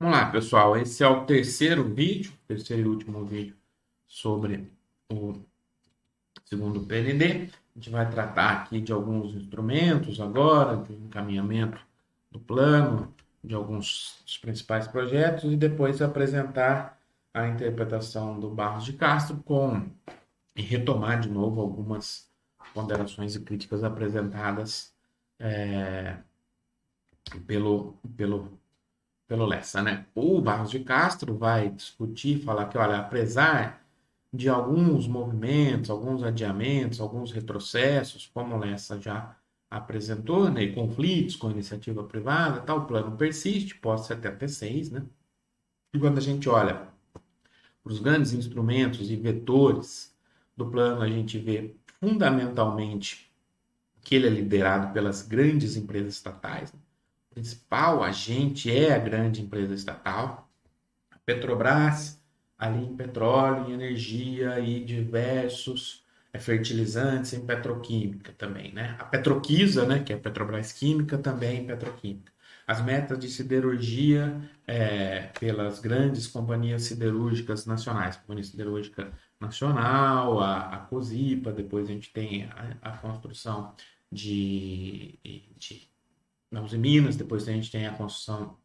Vamos lá, pessoal. Esse é o terceiro e último vídeo sobre o segundo PND. A gente vai tratar aqui de alguns instrumentos agora, de um encaminhamento do plano, de alguns dos principais projetos e depois apresentar a interpretação do Barros de Castro e retomar de novo algumas ponderações e críticas apresentadas pelo Lessa, né? O Barros de Castro vai discutir, falar que, olha, apesar de alguns movimentos, alguns adiamentos, alguns retrocessos, como o Lessa já apresentou, né, e conflitos com a iniciativa privada, tal, o plano persiste pós-76, né? E quando a gente olha para os grandes instrumentos e vetores do plano, a gente vê fundamentalmente que ele é liderado pelas grandes empresas estatais, né? O principal agente é a grande empresa estatal, Petrobras, ali em petróleo, em energia e diversos fertilizantes em petroquímica também, né? A Petroquisa, né, que é a Petrobras Química, também em petroquímica. As metas de siderurgia pelas grandes companhias siderúrgicas nacionais, Companhia Siderúrgica Nacional, a COSIPA, depois a gente tem a construção de na Uzi Minas, depois a gente tem a construção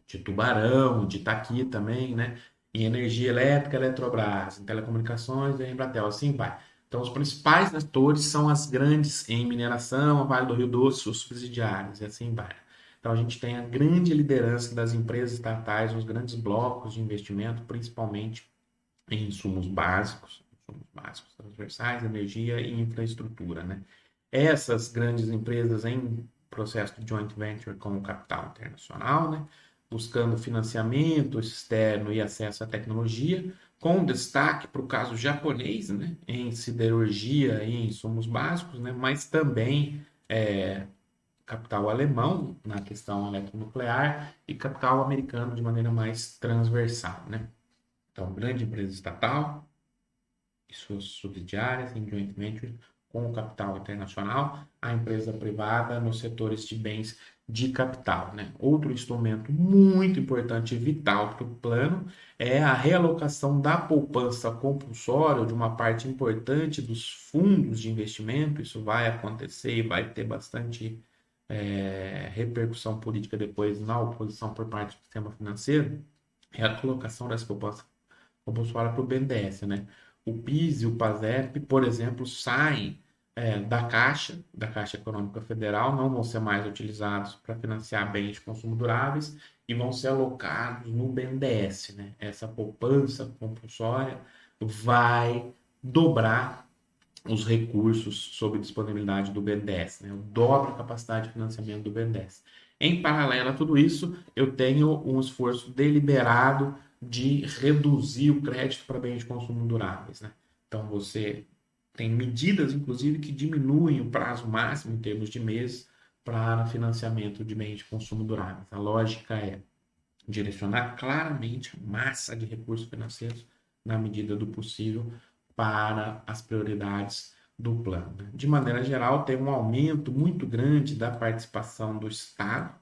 de Tubarão, de Itaqui também, né? Em energia elétrica, Eletrobras, em telecomunicações, a Embratel, assim vai. Então, os principais atores são as grandes em mineração, a Vale do Rio Doce, os subsidiários, e assim vai. Então, a gente tem a grande liderança das empresas estatais, os grandes blocos de investimento, principalmente em insumos básicos transversais, energia e infraestrutura, né? Essas grandes empresas em processo de joint venture com o capital internacional, né? Buscando financiamento externo e acesso à tecnologia, com destaque para o caso japonês, né? Em siderurgia e insumos básicos, né? Mas também capital alemão na questão eletronuclear e capital americano de maneira mais transversal, né? Então, grande empresa estatal, e suas subsidiárias em joint venture com o capital internacional, a empresa privada nos setores de bens de capital, né? Outro instrumento muito importante e vital para o plano é a realocação da poupança compulsória, ou de uma parte importante dos fundos de investimento. Isso vai acontecer e vai ter bastante repercussão política depois na oposição por parte do sistema financeiro. É a colocação dessa poupança compulsória para o BNDES, né? O PIS e o PASEP, por exemplo, saem da Caixa Econômica Federal, não vão ser mais utilizados para financiar bens de consumo duráveis e vão ser alocados no BNDES, né? Essa poupança compulsória vai dobrar os recursos sob disponibilidade do BNDES, né? Dobra a capacidade de financiamento do BNDES. Em paralelo a tudo isso, eu tenho um esforço deliberado de reduzir o crédito para bens de consumo duráveis, né? Então você tem medidas, inclusive, que diminuem o prazo máximo em termos de meses para financiamento de bens de consumo duráveis. A lógica é direcionar claramente a massa de recursos financeiros na medida do possível para as prioridades do plano, né? De maneira geral, tem um aumento muito grande da participação do Estado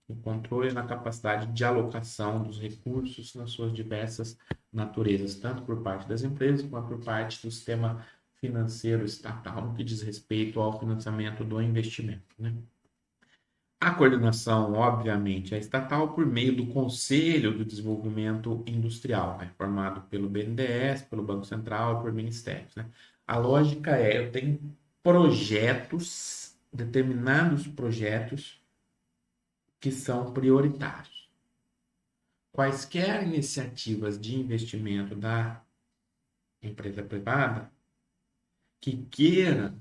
no controle e na capacidade de alocação dos recursos nas suas diversas naturezas, tanto por parte das empresas quanto por parte do sistema financeiro estatal, no que diz respeito ao financiamento do investimento, né? A coordenação, obviamente, é estatal por meio do Conselho do Desenvolvimento Industrial, né, formado pelo BNDES, pelo Banco Central e por ministérios, né? A lógica é, eu tenho projetos, determinados projetos que são prioritários. Quaisquer iniciativas de investimento da empresa privada que queira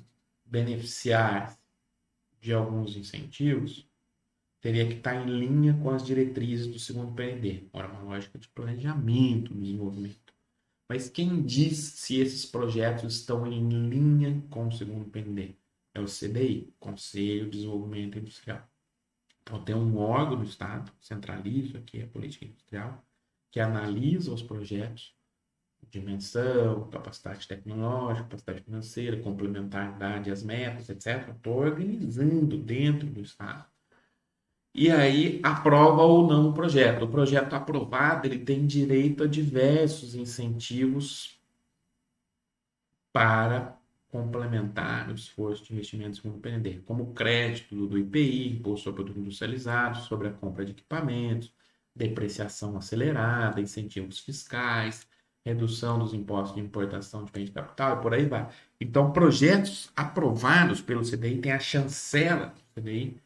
beneficiar de alguns incentivos teria que estar em linha com as diretrizes do segundo PND. Ora, uma lógica de planejamento do desenvolvimento. Mas quem diz se esses projetos estão em linha com o segundo PND? É o CDI, Conselho de Desenvolvimento Industrial. Então, tem um órgão do Estado, centraliza aqui a política industrial, que analisa os projetos, dimensão, capacidade tecnológica, capacidade financeira, complementaridade às metas, etc. Estou organizando dentro do Estado e aí aprova ou não o projeto. O projeto aprovado, ele tem direito a diversos incentivos para complementar o esforço de investimentos em fundo PND, como crédito do IPI, Imposto sobre Produtos Industrializados, sobre a compra de equipamentos, depreciação acelerada, incentivos fiscais, redução dos impostos de importação de bens de capital e por aí vai. Então, projetos aprovados pelo CDI têm a chancela do CDI,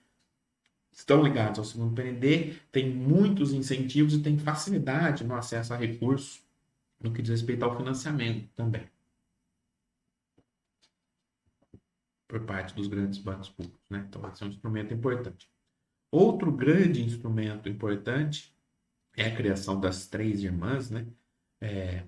estão ligados ao segundo PND, tem muitos incentivos e tem facilidade no acesso a recursos no que diz respeito ao financiamento também, por parte dos grandes bancos públicos, né? Então, esse é um instrumento importante. Outro grande instrumento importante é a criação das três irmãs, né?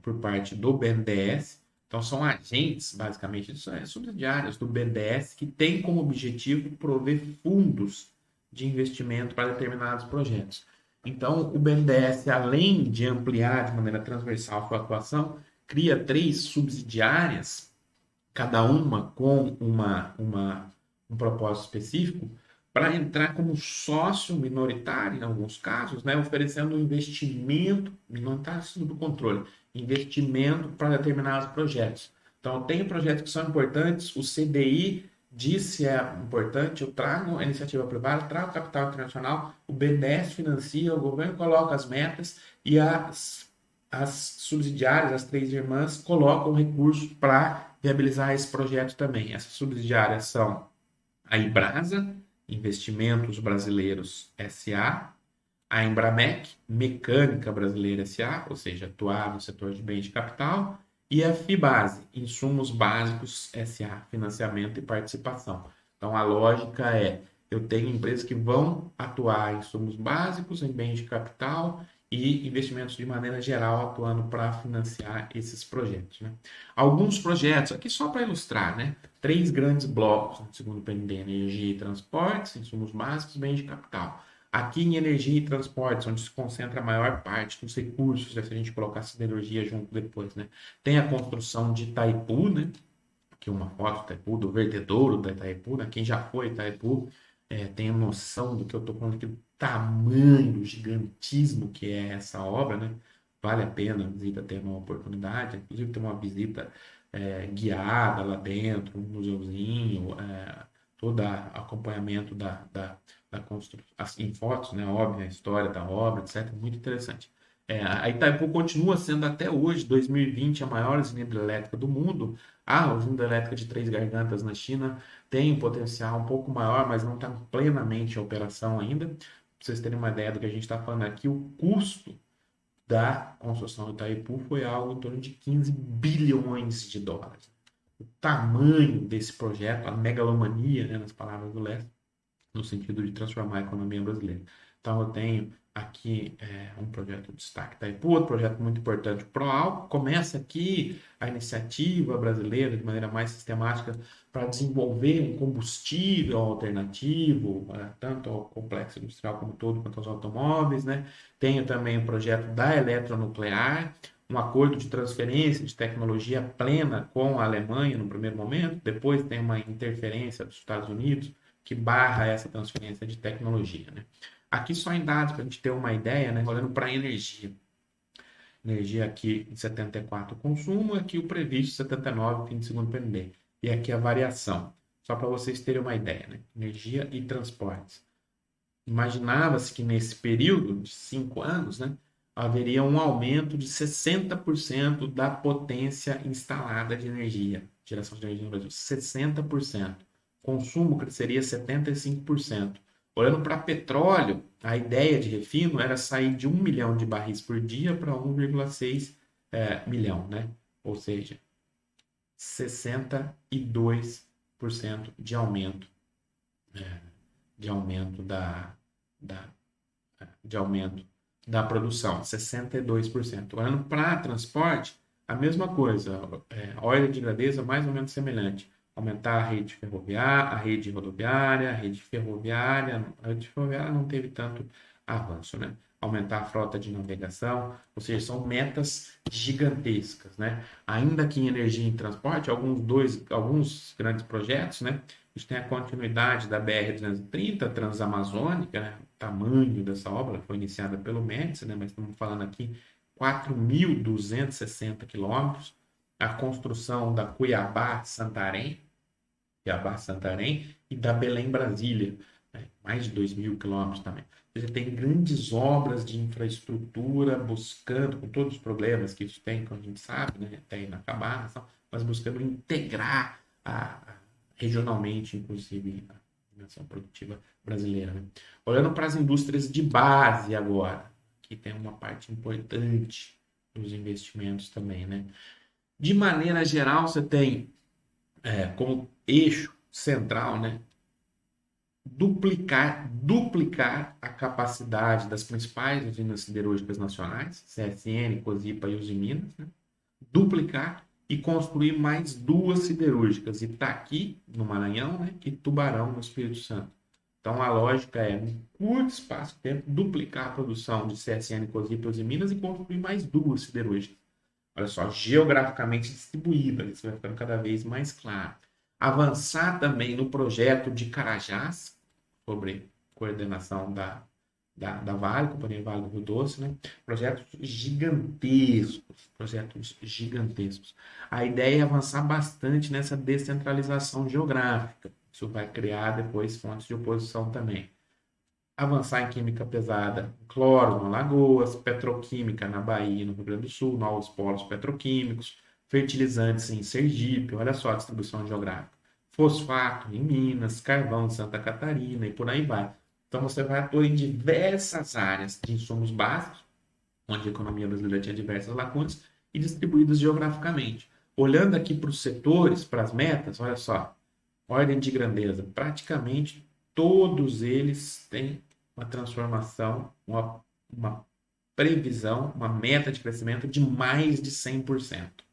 Por parte do BNDES. Então, são agentes, basicamente, subsidiárias do BNDES, que têm como objetivo prover fundos de investimento para determinados projetos. Então, o BNDES, além de ampliar de maneira transversal sua atuação, cria três subsidiárias, cada uma com um propósito específico, para entrar como sócio minoritário, em alguns casos, né, oferecendo investimento, não está sob controle, investimento para determinados projetos. Então, tem projetos que são importantes, o CDI diz se é importante, eu trago a iniciativa privada, trago capital internacional, o BNDES financia, o governo coloca as metas e as subsidiárias, as três irmãs, colocam recursos para viabilizar esse projeto também. Essas subsidiárias são a Ibrasa, Investimentos Brasileiros SA, a Embramec, Mecânica Brasileira SA, ou seja, atuar no setor de bens de capital, e a Fibase, Insumos Básicos SA, Financiamento e Participação. Então, a lógica é, eu tenho empresas que vão atuar em insumos básicos, em bens de capital e investimentos de maneira geral, atuando para financiar esses projetos, né? Alguns projetos, aqui só para ilustrar, né? Três grandes blocos, segundo o PND: energia e transportes, insumos básicos, bens de capital. Aqui em energia e transportes, onde se concentra a maior parte dos recursos, se a gente colocar a siderurgia junto depois, né? Tem a construção de Itaipu, né? Aqui uma foto do Itaipu, do vertedouro da Itaipu, né? Quem já foi Itaipu tem noção do que eu estou falando aqui, do tamanho, do gigantismo que é essa obra, né? Vale a pena a visita, ter uma oportunidade, inclusive ter uma visita guiada lá dentro, um museuzinho, todo acompanhamento da construção, em fotos, né? Óbvio, a história da obra, etc. Muito interessante. A Itaipu continua sendo até hoje, 2020, a maior usina hidrelétrica do mundo. A usina hidrelétrica de Três Gargantas na China tem um potencial um pouco maior, mas não está plenamente em operação ainda. Para vocês terem uma ideia do que a gente está falando aqui, o custo da construção do Itaipu foi algo em torno de 15 bilhões de dólares. O tamanho desse projeto, a megalomania, né, nas palavras do Lester, no sentido de transformar a economia brasileira. Então, eu tenho aqui um projeto de destaque Itaipu, outro projeto muito importante, o ProAlco. Começa aqui a iniciativa brasileira, de maneira mais sistemática, para desenvolver um combustível alternativo, tanto ao complexo industrial como todo, quanto aos automóveis, né? Tenho também o projeto da eletronuclear, um acordo de transferência de tecnologia plena com a Alemanha no primeiro momento, depois tem uma interferência dos Estados Unidos, que barra essa transferência de tecnologia, né? Aqui só em dados, para a gente ter uma ideia, né? Olhando para a energia. Energia aqui em 74 o consumo, aqui o previsto 79, fim de segundo PND. E aqui a variação. Só para vocês terem uma ideia, né? Energia e transportes. Imaginava-se que nesse período de 5 anos, né, haveria um aumento de 60% da potência instalada de energia, geração de energia no Brasil. 60%. Consumo cresceria 75%. Olhando para petróleo, a ideia de refino era sair de 1 milhão de barris por dia para 1,6 milhão, né? Ou seja, 62% de aumento da, de aumento da produção, 62%. Olhando para transporte, a mesma coisa, óleo de grandeza mais ou menos semelhante. Aumentar a rede ferroviária, a rede rodoviária, a rede ferroviária não teve tanto avanço, né? Aumentar a frota de navegação, ou seja, são metas gigantescas, né? Ainda que em energia e transporte, alguns grandes projetos, né? A gente tem a continuidade da BR-230, Transamazônica, né? tamanho dessa obra, foi iniciada pelo Médici, né? Mas estamos falando aqui 4.260 quilômetros, a construção da Cuiabá-Santarém, e da Belém-Brasília, né? Mais de 2.000 quilômetros também. Você tem grandes obras de infraestrutura buscando, com todos os problemas que isso tem, como a gente sabe, né? Até inacabados, mas buscando integrar regionalmente, inclusive, a dimensão produtiva brasileira, né? Olhando para as indústrias de base agora, que tem uma parte importante dos investimentos também, né? De maneira geral, você tem como eixo central, né? Duplicar a capacidade das principais usinas siderúrgicas nacionais, CSN, Cosipa e Usiminas, né? Duplicar e construir mais duas siderúrgicas, Itaqui, no Maranhão, né? E Tubarão, no Espírito Santo. Então, a lógica é, em curto espaço de tempo, duplicar a produção de CSN, Cosipa e Usiminas e construir mais duas siderúrgicas. Olha só, geograficamente distribuída, isso vai ficando cada vez mais claro. Avançar também no projeto de Carajás, sobre coordenação da Vale, Companhia Vale do Rio Doce, né? Projetos gigantescos. A ideia é avançar bastante nessa descentralização geográfica. Isso vai criar depois fontes de oposição também. Avançar em química pesada, cloro no Alagoas, petroquímica na Bahia e no Rio Grande do Sul, novos polos petroquímicos, fertilizantes em Sergipe, olha só a distribuição geográfica. Fosfato em Minas, carvão em Santa Catarina e por aí vai. Então você vai atuar em diversas áreas de insumos básicos, onde a economia brasileira tinha diversas lacunas, e distribuídas geograficamente. Olhando aqui para os setores, para as metas, olha só, ordem de grandeza, praticamente todos eles têm uma transformação, uma previsão, uma meta de crescimento de mais de 100%.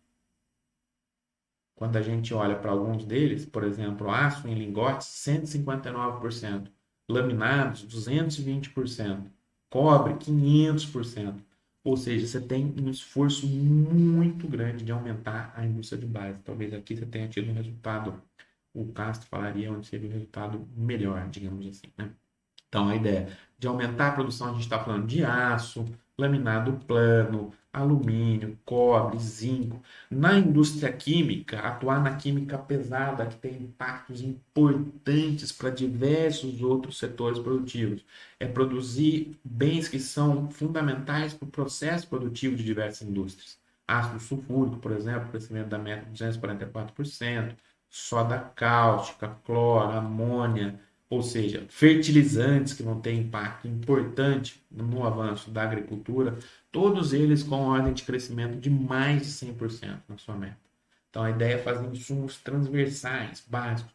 Quando a gente olha para alguns deles, por exemplo, aço em lingotes, 159%, laminados, 220%, cobre, 500%. Ou seja, você tem um esforço muito grande de aumentar a indústria de base. Talvez aqui você tenha tido um resultado, o Castro falaria onde seria um resultado melhor, digamos assim, né? Então, a ideia de aumentar a produção, a gente está falando de aço, laminado plano, alumínio, cobre, zinco. Na indústria química, atuar na química pesada, que tem impactos importantes para diversos outros setores produtivos. É produzir bens que são fundamentais para o processo produtivo de diversas indústrias. Ácido sulfúrico, por exemplo, crescimento da meta de 244%, soda cáustica, cloro, amônia, ou seja, fertilizantes que vão ter impacto importante no avanço da agricultura, todos eles com ordem de crescimento de mais de 100% na sua meta. Então, a ideia é fazer insumos transversais, básicos,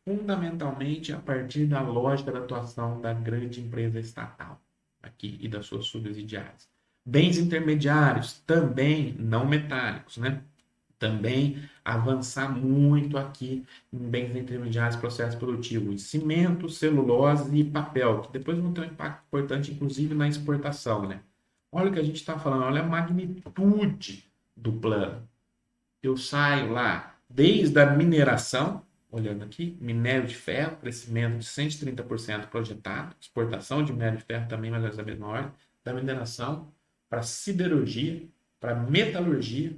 fundamentalmente a partir da lógica da atuação da grande empresa estatal aqui e das suas subsidiárias. Bens intermediários, também não metálicos, né? Também avançar muito aqui em bens intermediários, processo produtivo, em cimento, celulose e papel, que depois vão ter um impacto importante, inclusive na exportação, né? Olha o que a gente está falando, olha a magnitude do plano. Eu saio lá desde a mineração, olhando aqui, minério de ferro, crescimento de 130% projetado, exportação de minério de ferro também, mais ou menos da mesma ordem, da mineração para siderurgia, para metalurgia,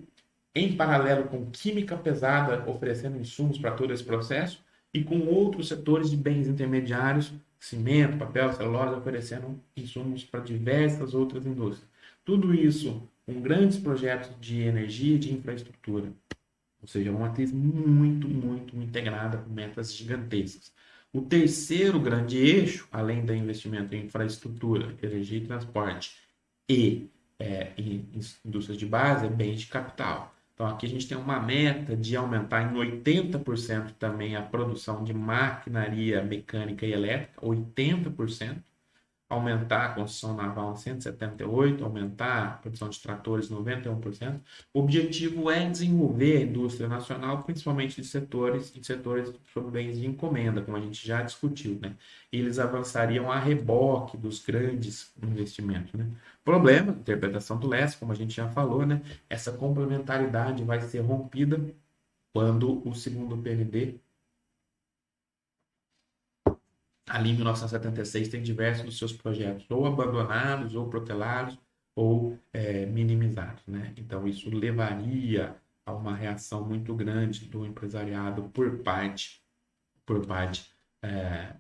em paralelo com química pesada, oferecendo insumos para todo esse processo, e com outros setores de bens intermediários, cimento, papel, celulose, oferecendo insumos para diversas outras indústrias. Tudo isso com grandes projetos de energia e de infraestrutura. Ou seja, uma matriz muito integrada com metas gigantescas. O terceiro grande eixo, além do investimento em infraestrutura, energia e transporte e em indústrias de base, é bens de capital. Então, aqui a gente tem uma meta de aumentar em 80% também a produção de maquinaria mecânica e elétrica, 80%, aumentar a construção naval em 178%, aumentar a produção de tratores em 91%. O objetivo é desenvolver a indústria nacional, principalmente em setores sobre bens de encomenda, como a gente já discutiu, né? Eles avançariam a reboque dos grandes investimentos, né? Problema, interpretação do LES, como a gente já falou, né? Essa complementaridade vai ser rompida quando o segundo PND Ali em 1976 tem diversos dos seus projetos ou abandonados, ou protelados, ou minimizados, né? Então isso levaria a uma reação muito grande do empresariado por parte é,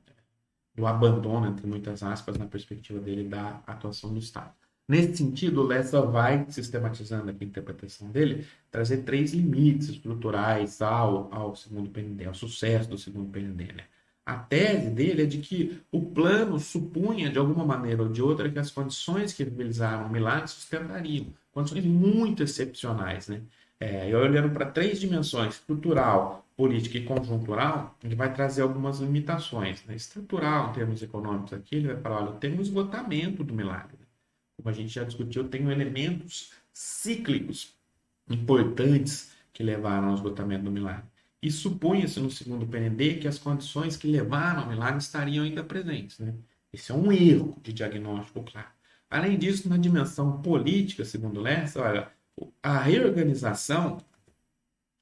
do abandono, entre muitas aspas, na perspectiva dele da atuação do Estado. Nesse sentido, o Lessa vai, sistematizando aqui a interpretação dele, trazer três limites estruturais ao segundo PND, ao sucesso do segundo PND, né? A tese dele é de que o plano supunha, de alguma maneira ou de outra, que as condições que viabilizaram o milagre sustentariam, condições muito excepcionais, né? E olhando para três dimensões, estrutural, política e conjuntural, ele vai trazer algumas limitações, né? Estrutural, em termos econômicos aqui, ele vai falar, olha, tem um esgotamento do milagre. Como a gente já discutiu, tem elementos cíclicos importantes que levaram ao esgotamento do milagre. E supunha-se no segundo PND que as condições que levaram ao milagre estariam ainda presentes, né? Esse é um erro de diagnóstico, claro. Além disso, na dimensão política, segundo Lessa, olha, a reorganização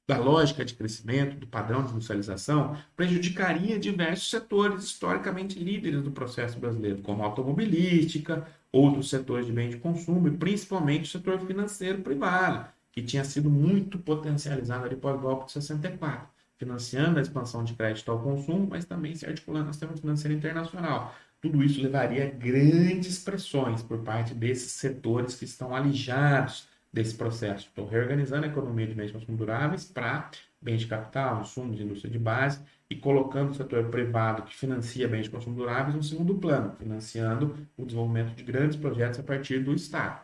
da lógica de crescimento, do padrão de industrialização, prejudicaria diversos setores historicamente líderes do processo brasileiro, como a automobilística, outros setores de bem de consumo e principalmente o setor financeiro privado, que tinha sido muito potencializado ali pós-golpe de 64, financiando a expansão de crédito ao consumo, mas também se articulando no sistema financeiro internacional. Tudo isso levaria a grandes pressões por parte desses setores que estão alijados desse processo. Estou reorganizando a economia de bens de consumo duráveis para bens de capital, insumos, indústria de base e colocando o setor privado que financia bens de consumo duráveis no segundo plano, financiando o desenvolvimento de grandes projetos a partir do Estado.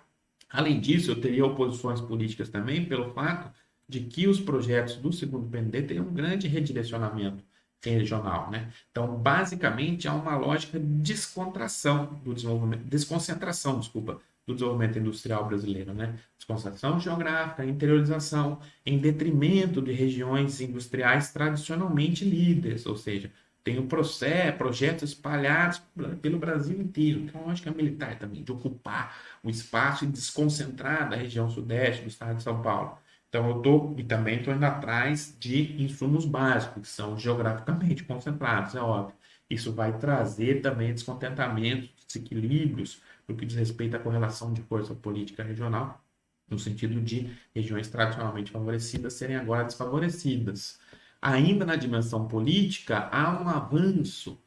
Além disso, eu teria oposições políticas também pelo fato de que os projetos do segundo PND teriam um grande redirecionamento regional, né? Então, basicamente, há uma lógica de descontração do desenvolvimento, desconcentração, desculpa, do desenvolvimento industrial brasileiro, né? Desconcentração geográfica, interiorização, em detrimento de regiões industriais tradicionalmente líderes, ou seja, tem o projetos espalhados pelo Brasil inteiro. Tem uma lógica militar também, de ocupar o espaço e desconcentrar da região sudeste do estado de São Paulo. Então, também estou indo atrás de insumos básicos, que são geograficamente concentrados, é óbvio. Isso vai trazer também descontentamento, desequilíbrios, no que diz respeito à correlação de força política regional, no sentido de regiões tradicionalmente favorecidas serem agora desfavorecidas. Ainda na dimensão política, há um avanço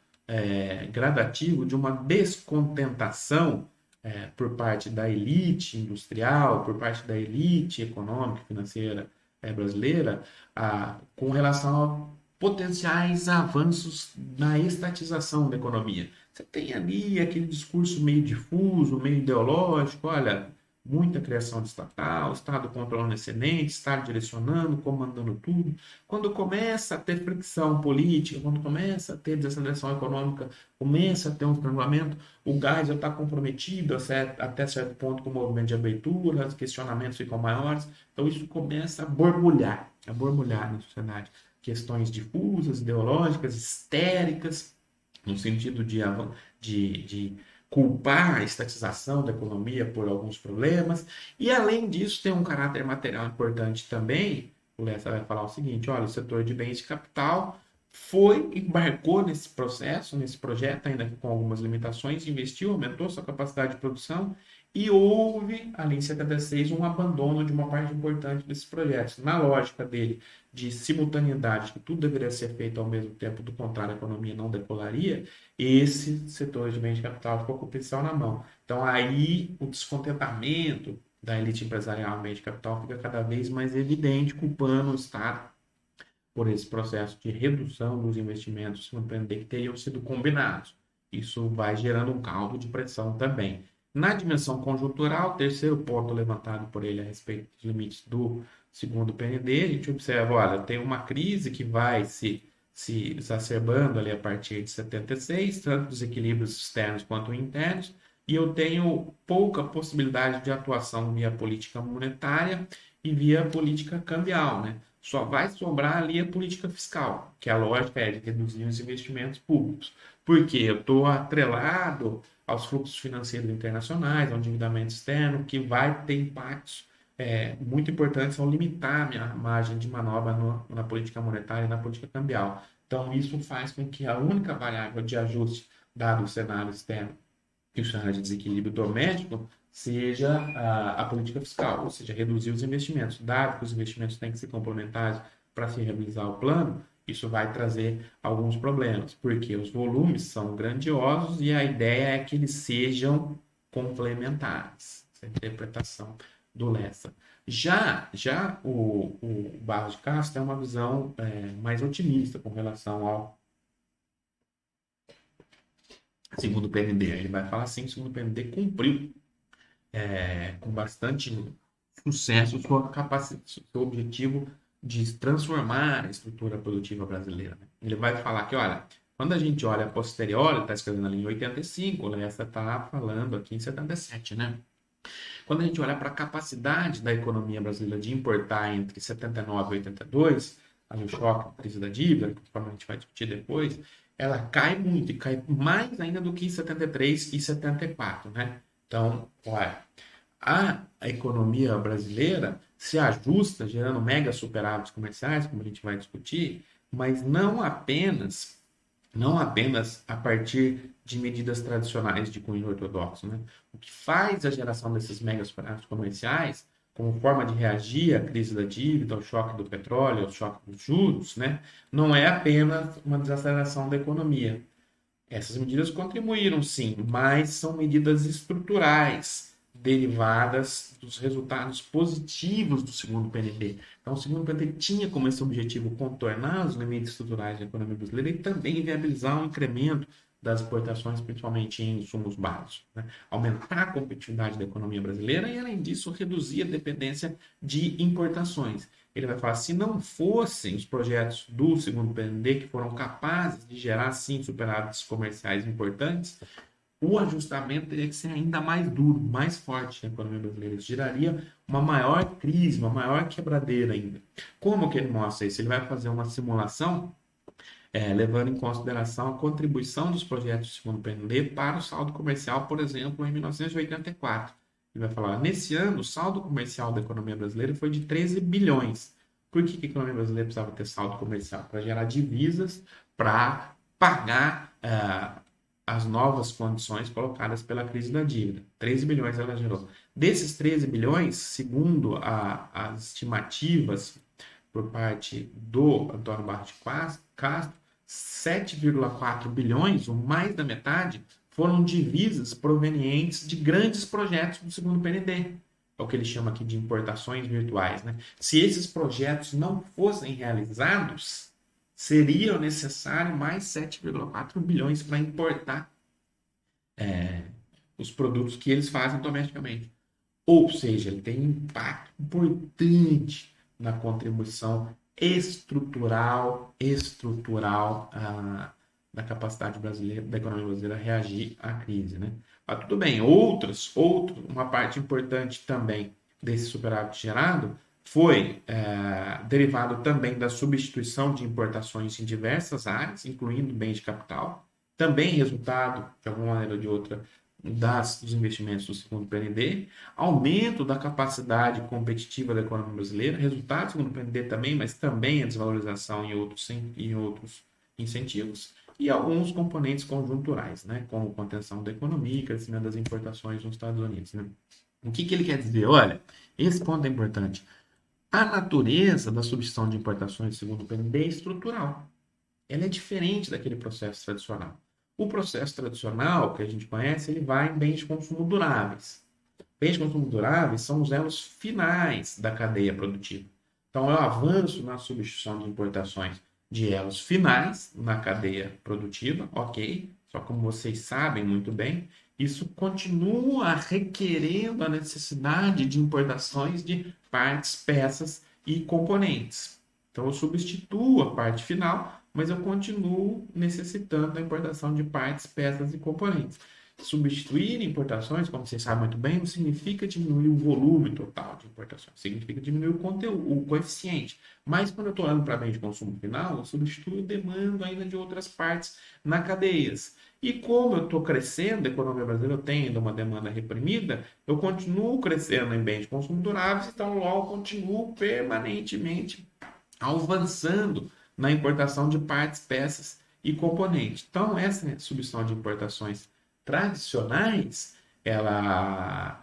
gradativo de uma descontentação por parte da elite industrial, por parte da elite econômica e financeira brasileira, com relação a potenciais avanços na estatização da economia. Você tem ali aquele discurso meio difuso, meio ideológico, olha, muita criação de estatal, Estado controlando excedente, Estado direcionando, comandando tudo. Quando começa a ter fricção política, quando começa a ter desaceleração econômica, começa a ter um estrangulamento, o gás já está comprometido até certo ponto com o movimento de abertura, os questionamentos ficam maiores, então isso começa a borbulhar na sociedade. Questões difusas, ideológicas, histéricas, no sentido de culpar a estatização da economia por alguns problemas, e além disso tem um caráter material importante também. O Lessa vai falar o seguinte, olha, o setor de bens de capital embarcou nesse processo, nesse projeto, ainda com algumas limitações, investiu, aumentou sua capacidade de produção, e houve, ali em 76, um abandono de uma parte importante desses projetos. Na lógica dele de simultaneidade, que tudo deveria ser feito ao mesmo tempo, do contrário, a economia não decolaria, esse setor de bens de capital ficou com o pincel na mão. Então, aí, o descontentamento da elite empresarial em bens de capital fica cada vez mais evidente, culpando o Estado por esse processo de redução dos investimentos no empreender que teriam sido combinados. Isso vai gerando um caldo de pressão também. Na dimensão conjuntural, terceiro ponto levantado por ele a respeito dos limites do segundo PND, a gente observa, olha, tem uma crise que vai se exacerbando ali a partir de 76, tanto dos equilíbrios externos quanto internos, e eu tenho pouca possibilidade de atuação via política monetária e via política cambial, né? Só vai sobrar ali a política fiscal, que a lógica é de reduzir os investimentos públicos. Porque eu estou atrelado aos fluxos financeiros internacionais, ao endividamento externo, que vai ter impactos muito importantes ao limitar a minha margem de manobra na política monetária e na política cambial. Então, isso faz com que a única variável de ajuste dado o cenário externo e o cenário de desequilíbrio doméstico, seja a política fiscal, ou seja, reduzir os investimentos. Dado que os investimentos têm que ser complementares para se realizar o plano, isso vai trazer alguns problemas, porque os volumes são grandiosos e a ideia é que eles sejam complementares. Essa é a interpretação do Lessa. Já o Barros de Castro tem uma visão mais otimista com relação ao segundo PND. Ele vai falar assim, o segundo PND cumpriu com bastante sucesso sua capacidade, seu objetivo de transformar a estrutura produtiva brasileira. Né? Ele vai falar que, olha, quando a gente olha a posteriori, ele está escrevendo ali em 85, o Lessa está falando aqui em 77, né? Quando a gente olha para a capacidade da economia brasileira de importar entre 79 e 82, aí o choque, a crise da dívida, que a gente vai discutir depois, ela cai muito, e cai mais ainda do que em 73 e 74, né? Então, olha, a economia brasileira se ajusta, gerando mega superávites comerciais, como a gente vai discutir, mas não apenas a partir de medidas tradicionais de cunho ortodoxo, né? O que faz a geração desses mega superávites comerciais, como forma de reagir à crise da dívida, ao choque do petróleo, ao choque dos juros, né? Não é apenas uma desaceleração da economia. Essas medidas contribuíram, sim, mas são medidas estruturais, derivadas dos resultados positivos do segundo PND. Então, o segundo PND tinha como esse objetivo contornar os limites estruturais da economia brasileira e também viabilizar um incremento das exportações, principalmente em insumos básicos, né? Aumentar a competitividade da economia brasileira e, além disso, reduzir a dependência de importações. Ele vai falar, se não fossem os projetos do segundo PND que foram capazes de gerar, sim, superávites comerciais importantes, o ajustamento teria que ser ainda mais duro, mais forte na economia brasileira. Isso geraria uma maior crise, uma maior quebradeira ainda. Como que ele mostra isso? Ele vai fazer uma simulação levando em consideração a contribuição dos projetos do segundo PND para o saldo comercial, por exemplo, em 1984. Ele vai falar, nesse ano, o saldo comercial da economia brasileira foi de 13 bilhões. Por que a economia brasileira precisava ter saldo comercial? Para gerar divisas, para pagar as novas condições colocadas pela crise da dívida. 13 bilhões ela gerou. Desses 13 bilhões, segundo as estimativas por parte do Antônio Barros de Castro, 7,4 bilhões, ou mais da metade, foram divisas provenientes de grandes projetos do segundo PND. É o que ele chama aqui de importações virtuais, né? Se esses projetos não fossem realizados, seria necessário mais 7,4 bilhões para importar os produtos que eles fazem domesticamente. Ou seja, ele tem um impacto importante na contribuição estrutural da capacidade brasileira, da economia brasileira reagir à crise, né? Mas tudo bem, uma parte importante também desse superávit gerado foi derivado também da substituição de importações em diversas áreas, incluindo bens de capital, também resultado, de alguma maneira ou de outra, dos investimentos do segundo PND, aumento da capacidade competitiva da economia brasileira, resultado do segundo PND também, mas também a desvalorização em outros incentivos, e alguns componentes conjunturais, né, como contenção da economia e crescimento das importações nos Estados Unidos. Né? O que ele quer dizer? Olha, esse ponto é importante. A natureza da substituição de importações segundo o PND é estrutural. Ela é diferente daquele processo tradicional. O processo tradicional, que a gente conhece, ele vai em bens de consumo duráveis. Bens de consumo duráveis são os elos finais da cadeia produtiva. Então, é o avanço na substituição de importações de elos finais na cadeia produtiva, ok? Só como vocês sabem muito bem, isso continua requerendo a necessidade de importações de partes, peças e componentes. Então, eu substituo a parte final, mas eu continuo necessitando da importação de partes, peças e componentes. Substituir importações, como vocês sabem muito bem, não significa diminuir o volume total de importações, significa diminuir o conteúdo, o coeficiente. Mas quando eu estou olhando para bem de consumo final, eu substituo demanda ainda de outras partes na cadeias. E como eu estou crescendo, a economia brasileira tem ainda uma demanda reprimida, eu continuo crescendo em bens de consumo duráveis, então logo continuo permanentemente avançando na importação de partes, peças e componente. Então, essa substituição de importações tradicionais, ela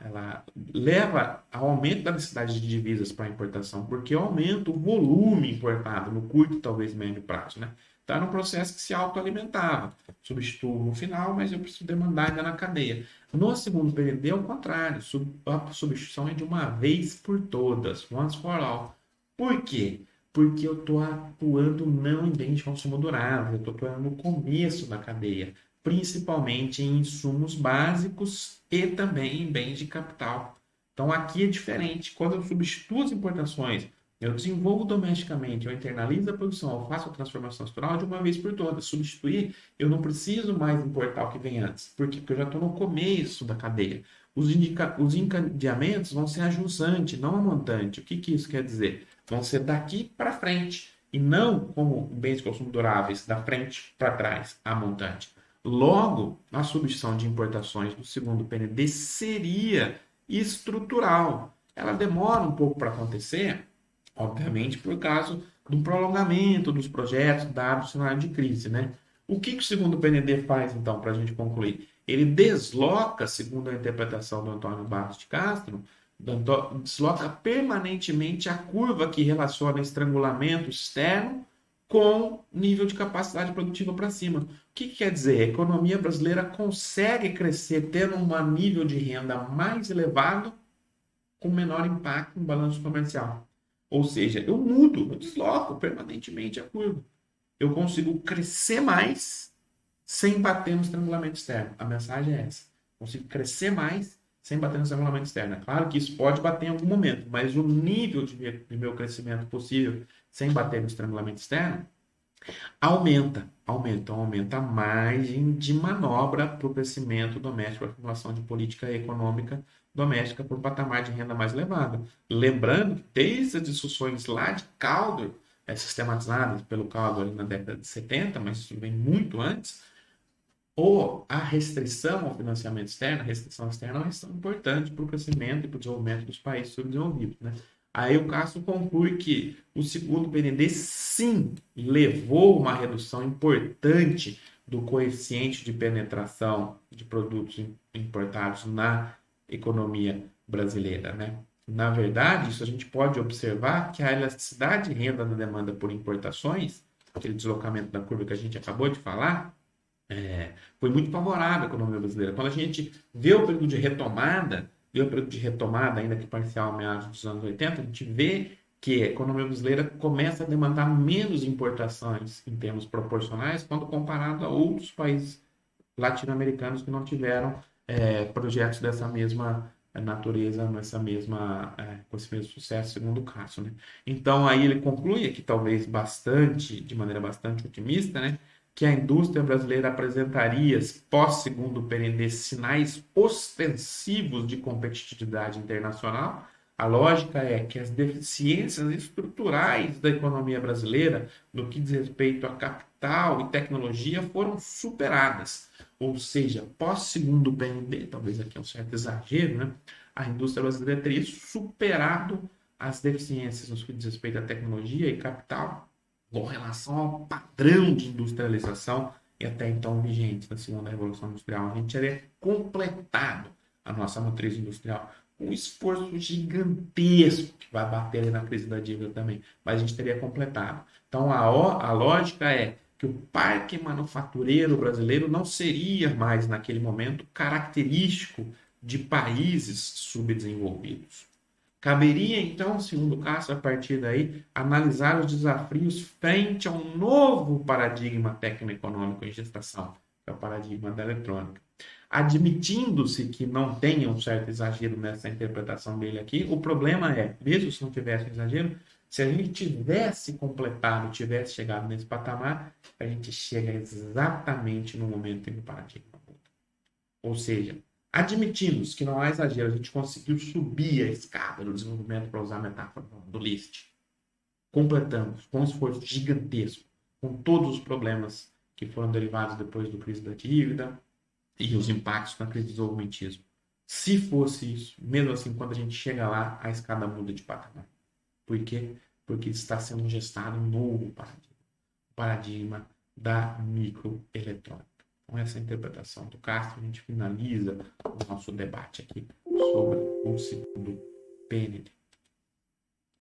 leva ao aumento da necessidade de divisas para a importação, porque aumenta o volume importado no curto, talvez médio prazo, né? Está num processo que se autoalimentava. Substituo no final, mas eu preciso demandar ainda na cadeia. No segundo PDD, é o contrário. A substituição é de uma vez por todas, once for all. Por quê? Porque eu estou atuando não em bens de consumo durável, eu estou atuando no começo da cadeia, principalmente em insumos básicos e também em bens de capital. Então aqui é diferente. Quando eu substituo as importações, eu desenvolvo domesticamente, eu internalizo a produção, eu faço a transformação estrutural de uma vez por todas. Substituir, eu não preciso mais importar o que vem antes. Por quê? Porque eu já estou no começo da cadeia. Os encadeamentos vão ser a jusante, não a montante. O que isso quer dizer? Vão ser daqui para frente e não como bens de consumo duráveis, da frente para trás, a montante. Logo, a substituição de importações do segundo PND seria estrutural. Ela demora um pouco para acontecer, obviamente, por causa do prolongamento dos projetos, dado o cenário de crise, né? O que o segundo PND faz, então, para a gente concluir? Ele desloca, segundo a interpretação do Antônio Barros de Castro, desloca permanentemente a curva que relaciona estrangulamento externo com nível de capacidade produtiva para cima. O que quer dizer? A economia brasileira consegue crescer tendo um nível de renda mais elevado com menor impacto no balanço comercial. Ou seja, eu desloco permanentemente a curva. Eu consigo crescer mais sem bater no estrangulamento externo. A mensagem é essa. Consigo crescer mais sem bater no estrangulamento externo. É claro que isso pode bater em algum momento, mas o nível de meu crescimento possível sem bater no estrangulamento externo aumenta a margem de manobra para o crescimento doméstico, para a formulação de política econômica doméstica por patamar de renda mais elevado. Lembrando que desde as discussões lá de Caldor, sistematizadas pelo Caldor na década de 70, mas isso vem muito antes, ou a restrição ao financiamento externo, a restrição externa é uma restrição importante para o crescimento e para o desenvolvimento dos países subdesenvolvidos, né? Aí o Castro conclui que o segundo PND sim levou uma redução importante do coeficiente de penetração de produtos importados na economia brasileira, né? Na verdade, isso a gente pode observar que a elasticidade de renda da demanda por importações, aquele deslocamento da curva que a gente acabou de falar, foi muito favorável à economia brasileira. Quando a gente vê o período de retomada, ainda que parcial, meados dos anos 80, a gente vê que a economia brasileira começa a demandar menos importações em termos proporcionais quando comparado a outros países latino-americanos que não tiveram projetos dessa mesma natureza, com esse mesmo sucesso, segundo o caso, né? Então, aí ele conclui aqui, talvez de maneira bastante otimista, né, que a indústria brasileira apresentaria, pós-segundo PND, sinais ostensivos de competitividade internacional. A lógica é que as deficiências estruturais da economia brasileira, no que diz respeito a capital e tecnologia, foram superadas. Ou seja, pós-segundo PND, talvez aqui é um certo exagero, né? A indústria brasileira teria superado as deficiências no que diz respeito à tecnologia e capital com relação ao padrão de industrialização e até então vigente da segunda revolução industrial. A gente teria completado a nossa matriz industrial com um esforço gigantesco que vai bater na crise da dívida também, mas a gente teria completado. Então a lógica é que o parque manufatureiro brasileiro não seria mais naquele momento característico de países subdesenvolvidos. Caberia, então, segundo Castro, a partir daí, analisar os desafios frente a um novo paradigma técnico-econômico em gestação, que é o paradigma da eletrônica. Admitindo-se que não tenha um certo exagero nessa interpretação dele aqui, o problema é, mesmo se não tivesse exagero, se a gente tivesse completado, tivesse chegado nesse patamar, a gente chega exatamente no momento em que o paradigma muda. Ou seja, admitimos que não há exagero, a gente conseguiu subir a escada do desenvolvimento, para usar a metáfora do List. Completamos com um esforço gigantesco, com todos os problemas que foram derivados depois do crise da dívida e os impactos na crise do desenvolvimentismo. Se fosse isso, mesmo assim, quando a gente chega lá, a escada muda de patamar. Por quê? Porque está sendo gestado um novo paradigma. O paradigma da microeletrônica. Com essa interpretação do Castro, a gente finaliza o nosso debate aqui sobre o segundo PND.